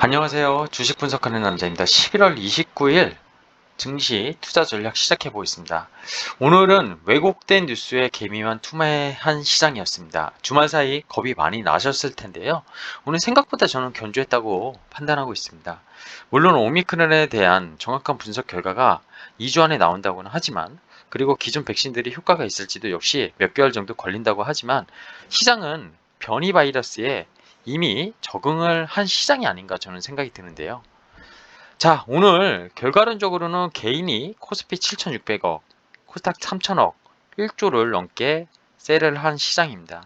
안녕하세요. 주식 분석하는 남자입니다. 11월 29일 증시 투자 전략 시작해 보겠습니다. 오늘은 왜곡된 뉴스에 개미만 투매한 시장이었습니다. 주말 사이 겁이 많이 나셨을 텐데요. 오늘 생각보다 저는 견조했다고 판단하고 있습니다. 물론 오미크론에 대한 정확한 분석 결과가 2주 안에 나온다고는 하지만, 그리고 기존 백신들이 효과가 있을지도 역시 몇 개월 정도 걸린다고 하지만, 시장은 변이 바이러스에 이미 적응을 한 시장이 아닌가 저는 생각이 드는데요. 자, 오늘 결과론적으로는 개인이 코스피 7,600억, 코스닥 3,000억, 1조를 넘게 세를 한 시장입니다.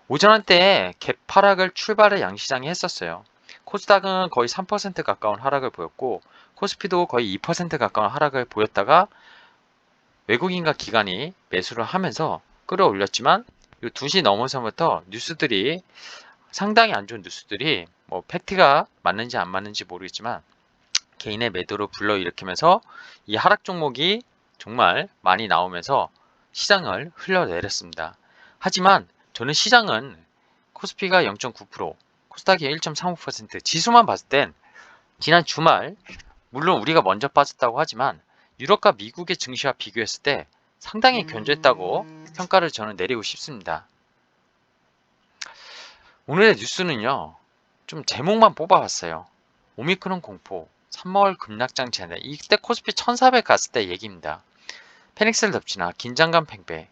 오전 한때 개파락을 출발을 양시장이 했었어요. 코스닥은 거의 3% 가까운 하락을 보였고, 코스피도 거의 2% 가까운 하락을 보였다가 외국인과 기관이 매수를 하면서 끌어올렸지만, 2시 넘어서부터 뉴스들이 상당히 안 좋은 뉴스들이, 뭐 팩트가 맞는지 안 맞는지 모르겠지만 개인의 매도를 불러일으키면서 이 하락 종목이 정말 많이 나오면서 시장을 흘러내렸습니다. 하지만 저는 시장은 코스피가 0.9%, 코스닥이 1.35%, 지수만 봤을 땐 지난 주말, 물론 우리가 먼저 빠졌다고 하지만 유럽과 미국의 증시와 비교했을 때 상당히 견조했다고 평가를 저는 내리고 싶습니다. 오늘의 뉴스는요, 좀 제목만 뽑아봤어요. 오미크론 공포, 3월 급락장 재내. 이때 코스피 1400 갔을 때 얘기입니다. 페닉스를 덮치나 긴장감 팽배,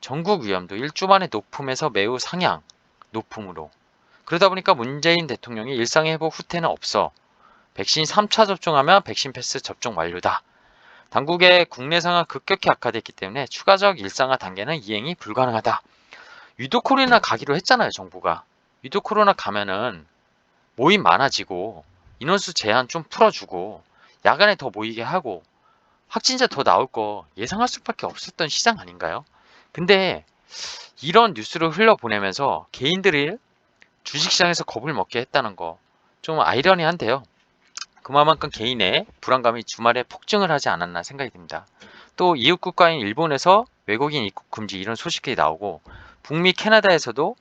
전국 위험도 1주 만에 높음에서 매우 상향, 높음으로. 그러다 보니까 문재인 대통령이 일상의 회복 후퇴는 없어. 백신 3차 접종하면 백신 패스 접종 완료다. 당국의 국내 상황 급격히 악화됐기 때문에 추가적 일상화 단계는 이행이 불가능하다. 위드 코로나 가기로 했잖아요, 정부가. 위드 코로나 가면은 모임 많아지고 인원수 제한 좀 풀어주고 야간에 더 모이게 하고 확진자 더 나올 거 예상할 수밖에 없었던 시장 아닌가요? 근데 이런 뉴스를 흘려보내면서 개인들이 주식시장에서 겁을 먹게 했다는 거 좀 아이러니한데요. 그만큼 개인의 불안감이 주말에 폭증을 하지 않았나 생각이 듭니다. 또 이웃 국가인 일본에서 외국인 입국 금지 이런 소식이 나오고, 북미 캐나다에서도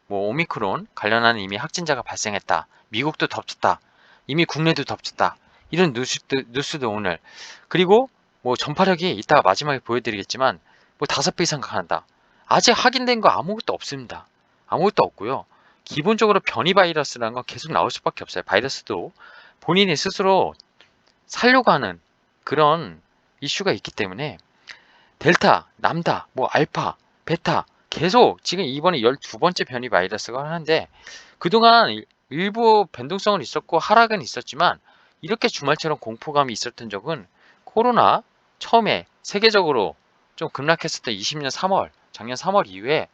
뭐 오미크론 관련한 이미 확진자가 발생했다. 미국도 덮쳤다. 이미 국내도 덮쳤다. 이런 뉴스도 오늘. 그리고 뭐 전파력이 이따가 마지막에 보여드리겠지만 뭐 5배 이상 강한다. 아직 확인된 거 아무것도 없습니다. 아무것도 없고요. 기본적으로 변이 바이러스라는 건 계속 나올 수밖에 없어요. 바이러스도 본인이 스스로 살려고 하는 그런 이슈가 있기 때문에 델타, 람다, 뭐 알파, 베타 계속 지금 이번에 12번째 변이 바이러스가 하는데, 그동안 일부 변동성은 있었고 하락은 있었지만 이렇게 주말처럼 공포감이 있었던 적은 코로나 처음에 세계적으로 좀 급락했었던 20년 3월, 작년 3월 이후에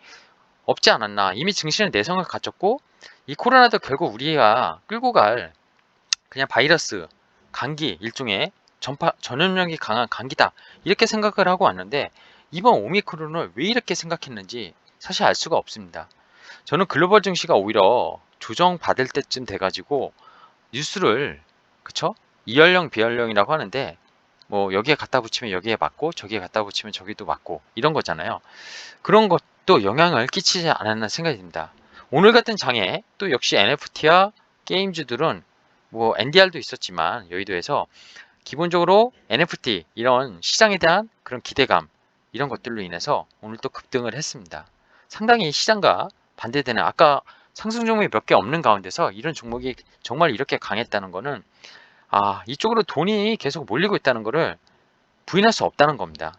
없지 않았나. 이미 증시는 내성을 갖췄고 이 코로나도 결국 우리가 끌고 갈 그냥 바이러스, 감기 일종의 전염력이 강한 감기다 이렇게 생각을 하고 왔는데, 이번 오미크론을 왜 이렇게 생각했는지 사실 알 수가 없습니다. 저는 글로벌 증시가 오히려 조정받을 때쯤 돼가지고 뉴스를, 그쵸? 이연령 비연령이라고 하는데 뭐 여기에 갖다 붙이면 여기에 맞고 저기에 갖다 붙이면 저기도 맞고 이런 거잖아요. 그런 것도 영향을 끼치지 않았나 생각이 듭니다. 오늘 같은 장에 또 역시 NFT와 게임주들은 뭐 NDR도 있었지만 여의도에서 기본적으로 NFT 이런 시장에 대한 그런 기대감 이런 것들로 인해서 오늘 또 급등을 했습니다. 상당히 시장과 반대되는, 아까 상승 종목이 몇 개 없는 가운데서 이런 종목이 정말 이렇게 강했다는 거는, 이쪽으로 돈이 계속 몰리고 있다는 거를 부인할 수 없다는 겁니다.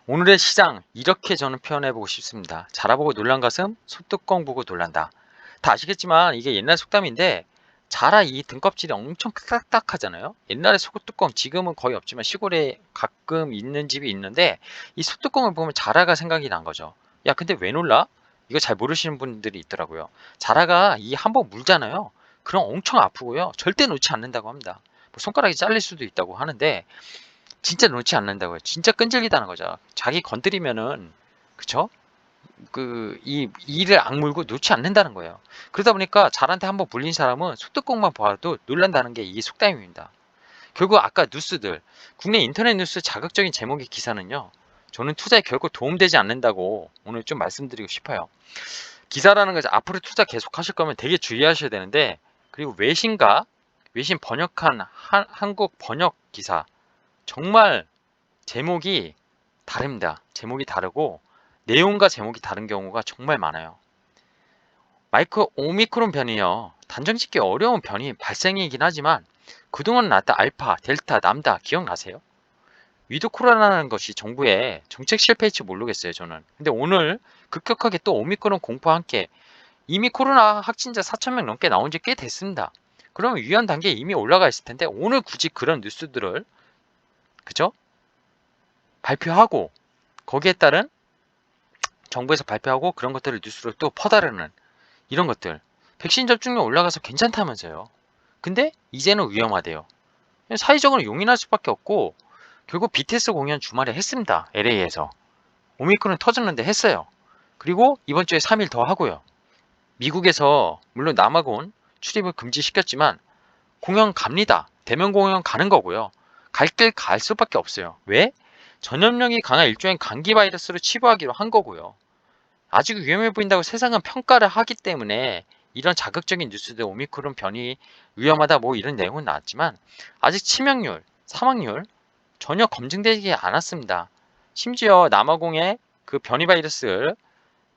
오늘의 시장 이렇게 저는 표현해보고 싶습니다. 자라보고 놀란 가슴, 소뚜껑 보고 놀란다. 다 아시겠지만 이게 옛날 속담인데, 자라 이 등껍질이 엄청 딱딱하잖아요. 옛날에 소뚜껑, 지금은 거의 없지만 시골에 가끔 있는 집이 있는데 이 소뚜껑을 보면 자라가 생각이 난 거죠. 야, 근데 왜 놀라? 이거 잘 모르시는 분들이 있더라고요. 자라가 이 한번 물잖아요. 그럼 엄청 아프고요. 절대 놓지 않는다고 합니다. 뭐 손가락이 잘릴 수도 있다고 하는데 진짜 놓지 않는다고요. 진짜 끈질기다는 거죠. 자기 건드리면은, 그쵸? 이 이를 악물고 놓지 않는다는 거예요. 그러다 보니까 잘한테 한번 물린 사람은 소뚜껑만 봐도 놀란다는 게 이게 속담입니다. 결국 아까 뉴스들, 국내 인터넷 뉴스 자극적인 제목의 기사는요, 저는 투자에 결코 도움되지 않는다고 오늘 좀 말씀드리고 싶어요. 기사라는 것이 앞으로 투자 계속 하실 거면 되게 주의하셔야 되는데, 그리고 외신 번역한 한국 번역 기사 정말 제목이 다릅니다. 제목이 다르고 내용과 제목이 다른 경우가 정말 많아요. 오미크론 변이요. 단정 짓기 어려운 변이 발생이긴 하지만 그동안 나왔던 알파, 델타, 람다 기억나세요? 위드 코로나라는 것이 정부의 정책 실패일지 모르겠어요, 저는. 근데 오늘 급격하게 또 오미크론 공포와 함께 이미 코로나 확진자 4,000명 넘게 나온 지 꽤 됐습니다. 그러면 위험 단계에 이미 올라가 있을 텐데 오늘 굳이 그런 뉴스들을 그죠? 발표하고 거기에 따른 정부에서 발표하고 그런 것들을 뉴스로 또 퍼다르는 이런 것들. 백신 접종률 올라가서 괜찮다면서요. 근데 이제는 위험하대요. 사회적으로 용인할 수밖에 없고 결국 BTS 공연 주말에 했습니다. LA에서. 오미크론 터졌는데 했어요. 그리고 이번 주에 3일 더 하고요. 미국에서 물론 남아공 출입을 금지시켰지만 공연 갑니다. 대면 공연 가는 거고요. 갈 길 갈 수밖에 없어요. 왜? 전염력이 강한 일종의 감기 바이러스로 치부하기로 한 거고요. 아직 위험해 보인다고 세상은 평가를 하기 때문에 이런 자극적인 뉴스들 오미크론 변이 위험하다 뭐 이런 내용은 나왔지만 아직 치명률, 사망률 전혀 검증되지 않았습니다. 심지어 남아공의 그 변이 바이러스를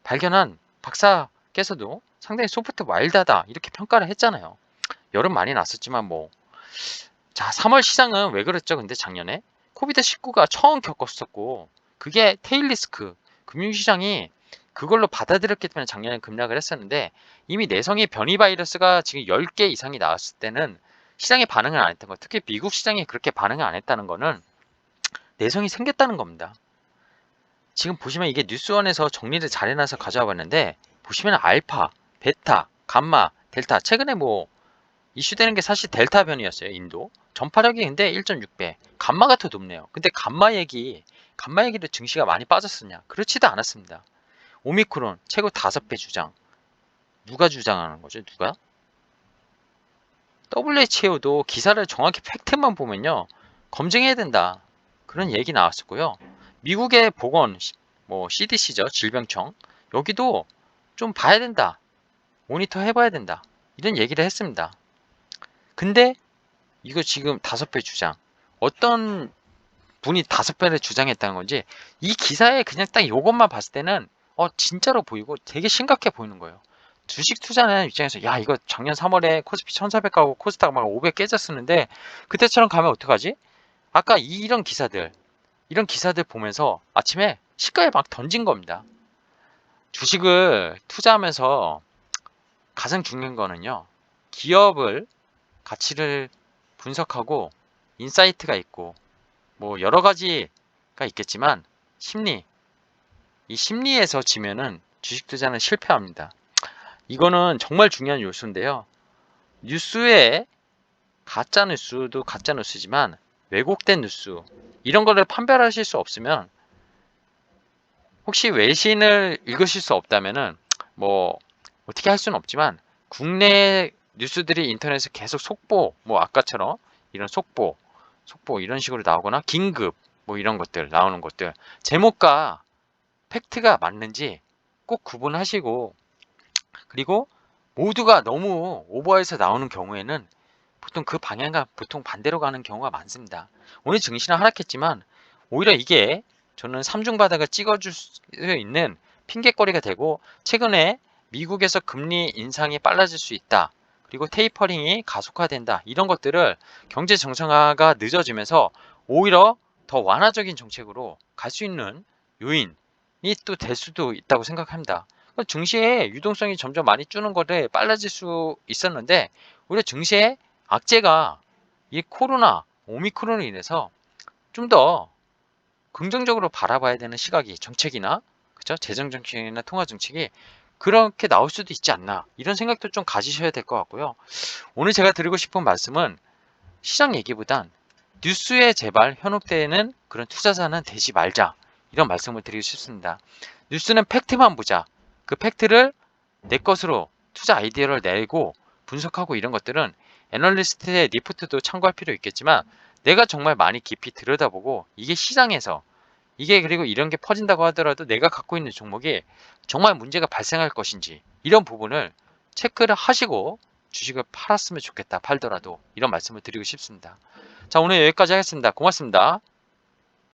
발견한 박사께서도 상당히 소프트 마일드하다 이렇게 평가를 했잖아요. 여름 많이 났었지만 뭐. 자, 3월 시장은 왜 그랬죠? 근데 작년에 코비드19가 처음 겪었었고 그게 테일리스크 금융시장이 그걸로 받아들였기 때문에 작년에 급락을 했었는데 이미 내성의 변이 바이러스가 지금 10개 이상이 나왔을 때는 시장에 반응을 안 했던 거, 특히 미국 시장이 그렇게 반응을 안 했다는 거는 내성이 생겼다는 겁니다. 지금 보시면 이게 뉴스원에서 정리를 잘 해놔서 가져와 봤는데 보시면 알파, 베타, 감마, 델타 최근에 뭐 이슈되는 게 사실 델타 변이였어요. 인도 전파력이 근데 1.6배 감마가 더 높네요. 근데 감마 얘기도 증시가 많이 빠졌었냐? 그렇지도 않았습니다. 오미크론 최고 5배 주장. 누가 주장하는 거죠? 누가? WHO도 기사를 정확히 팩트만 보면요 검증해야 된다 그런 얘기 나왔었고요. 미국의 보건 뭐 CDC죠, 질병청, 여기도 좀 봐야 된다, 모니터 해봐야 된다 이런 얘기를 했습니다. 근데 이거 지금 5배 주장, 어떤 분이 5배를 주장했다는 건지 이 기사에 그냥 딱 이것만 봤을 때는 진짜로 보이고 되게 심각해 보이는 거예요. 주식 투자하는 입장에서 야 이거 작년 3월에 코스피 1400 가고 코스닥 막 500 깨졌었는데 그때처럼 가면 어떡하지? 아까 이런 기사들 보면서 아침에 시가에 막 던진 겁니다. 주식을 투자하면서 가장 중요한 거는요, 기업을 가치를 분석하고 인사이트가 있고 뭐 여러 가지가 있겠지만 이 심리에서 지면은 주식 투자는 실패합니다. 이거는 정말 중요한 요소인데요. 뉴스에 가짜 뉴스도 가짜 뉴스지만 왜곡된 뉴스 이런 거를 판별하실 수 없으면 혹시 외신을 읽으실 수 없다면은 뭐 어떻게 할 수는 없지만 국내 뉴스들이 인터넷에 계속 속보 뭐 아까처럼 이런 속보 이런 식으로 나오거나 긴급 뭐 이런 것들 나오는 것들 제목과 팩트가 맞는지 꼭 구분하시고 그리고 모두가 너무 오버해서 나오는 경우에는 보통 그 방향과 보통 반대로 가는 경우가 많습니다. 오늘 증시는 하락했지만 오히려 이게 저는 삼중 바닥을 찍어줄 수 있는 핑계거리가 되고 최근에 미국에서 금리 인상이 빨라질 수 있다. 그리고 테이퍼링이 가속화된다. 이런 것들을 경제 정상화가 늦어지면서 오히려 더 완화적인 정책으로 갈 수 있는 요인이 또 될 수도 있다고 생각합니다. 증시의 유동성이 점점 많이 주는 거를 빨라질 수 있었는데 오히려 증시의 악재가 이 코로나, 오미크론으로 인해서 좀 더 긍정적으로 바라봐야 되는 시각이 정책이나 그죠? 재정 정책이나 통화 정책이 그렇게 나올 수도 있지 않나 이런 생각도 좀 가지셔야 될 것 같고요. 오늘 제가 드리고 싶은 말씀은 시장 얘기보단 뉴스에 제발 현혹되는 그런 투자자는 되지 말자 이런 말씀을 드리고 싶습니다. 뉴스는 팩트만 보자. 그 팩트를 내 것으로 투자 아이디어를 내고 분석하고 이런 것들은 애널리스트의 리포트도 참고할 필요 있겠지만 내가 정말 많이 깊이 들여다보고 이게 시장에서 이게 그리고 이런 게 퍼진다고 하더라도 내가 갖고 있는 종목이 정말 문제가 발생할 것인지 이런 부분을 체크를 하시고 주식을 팔았으면 좋겠다. 팔더라도 이런 말씀을 드리고 싶습니다. 자, 오늘 여기까지 하겠습니다. 고맙습니다.